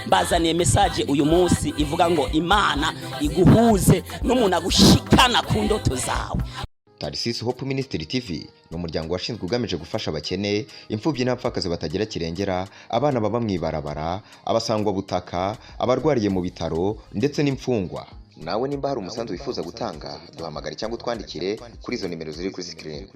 mbazaniye message uyu munsi ivuga ngo Imana iguhuze n'umuntu agushikana ku ndoto zawe. Tarisisi Hope Ministry TV ni umuryango washinzwe ugamije gufasha abakene, imfubyi n'abapfakazi batagira kirengera, abana baba mwibarabara, abasangwa butaka, abarwariye mu bitaro ndetse n'imfungwa. Nawe nimba hari umusanzu wifuza gutanga, duhamagare cyangwa utwandikire kuri izo nimero ziri kuri screen.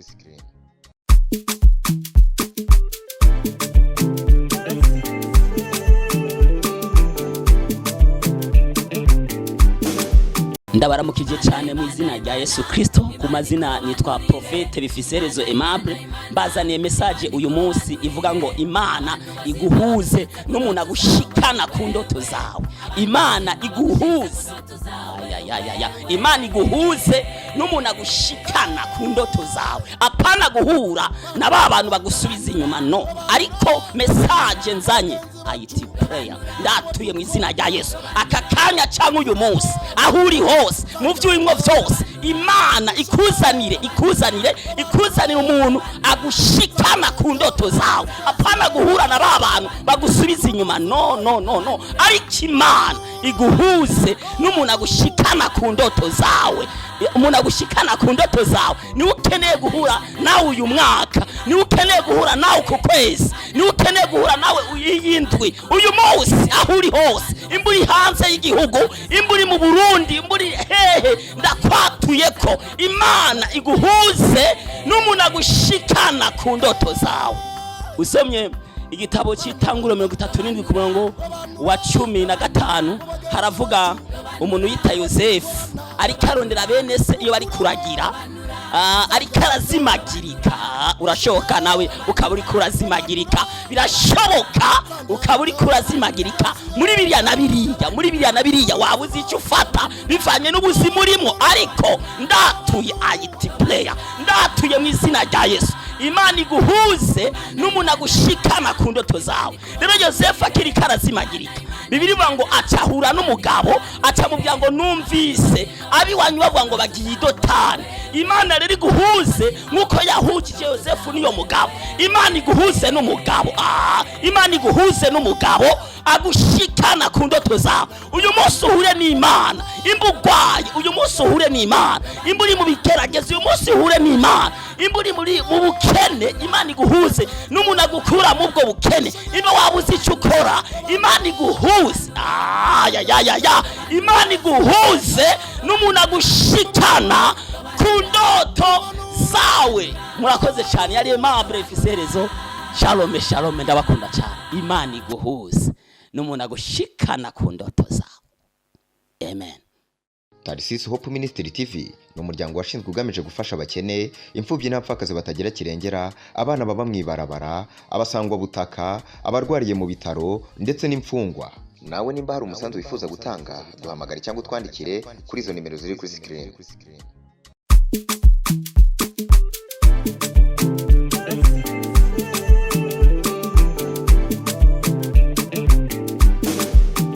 Ndabaramukije cyane mu izina rya Yesu Kristo. Ku mazina nitwa Prophete Bifiserezo Aimable. Mbazaniye message uyu munsi ivuga ngo Imana iguhuze n'umuntu agushikana ku ndoto zawe. Imana iguhuze. Imana iguhuze n'umuntu agushikana ku ndoto zawe. Apana guhura na ba bantu bagusubiza inyuma, no. Ariko message nzanye ayiti prayer ndatuye mu izina rya Yesu. Aka kanya cyangwa uyu munsi aho uri hose mu by'uwimwo byose, Imana ikuzanire umuntu agushikana ku ndoto zawe. Apana guhura na ba bantu bagusubiza inyuma, no. Ariko Imana iguhuze n'umuntu agushikana ku ndoto zawe. Umuntu agushikana ku ndoto zawe ni ukeneye guhura nawe uyu mwaka, ni ukeneye guhura nawe ku kwezi, ni ukeneye guhura nawe uyindwi uyu munsi aho uri hose. Imburi hanze y'igihugu, imburi mu Burundi, imburi hehe, ndakwatuye ko Imana iguhuze n'umuntu agushikana ku ndoto zawe. Usomye igitabo cy'Itanguriro 37 ku murongo wa 15 haravuga umuntu yita Yosefu ariko arondera bene se iyo bari kuragira, ariko arazimagirika. Urashoboka nawe ukaba uri kurazimagirika, birashoboka ukaba uri kurazimagirika muri biriya na biriya wabuze icyo ufata bivanye n'ubuzima urimo. Ariko ndatuye ayiti player, ndatuye mu izina rya Yesu, Imana iguhuze n'umuntu agushikana ku ndoto zawe. Rero Yosefu akiri karazimagirika, Bibiri ngo acahura n'umugabo, acamubwira ngo numvise abiwanyu bavuga ngo bagiye Dotani. Imana rero iguhuze nkuko yahukije Yosefu niyo mugabo. Imana iguhuze n'umugabo, Imana iguhuze n'umugabo agushikana ku ndoto zawe. Uyu munsi uhure n'Imana. Imbugwaye uyu munsi uhure n'Imana. Imburi mu bigerageza uyu munsi uhure n'Imana. Imburi mu bukene, Imana iguhuze n'umuntu agukura mu bwo bukene. Ibe wabuze icyo ukora, Imana iguhuze. Imana iguhuze n'umuntu agushikana ku ndoto zawe. Murakoze cyane. Yari Aimable Bifiserezo. Shalom, ndabakunda cyane. Imana iguhuze n'umuntu agushikana ku ndoto zawe. Amen. Tarisisi Hope Ministry TV ni umuryango washinzwe ugamije gufasha abakene, imfubyi n'abapfakazi batagira kirengera, abana baba mwibarabara, abasangwa butaka, abarwariye mu bitaro ndetse n'imfungwa. Nawe nimba hari umusanzu wifuza gutanga, duhamagare cyangwa utwandikire kuri izo nimero ziri kuri screen.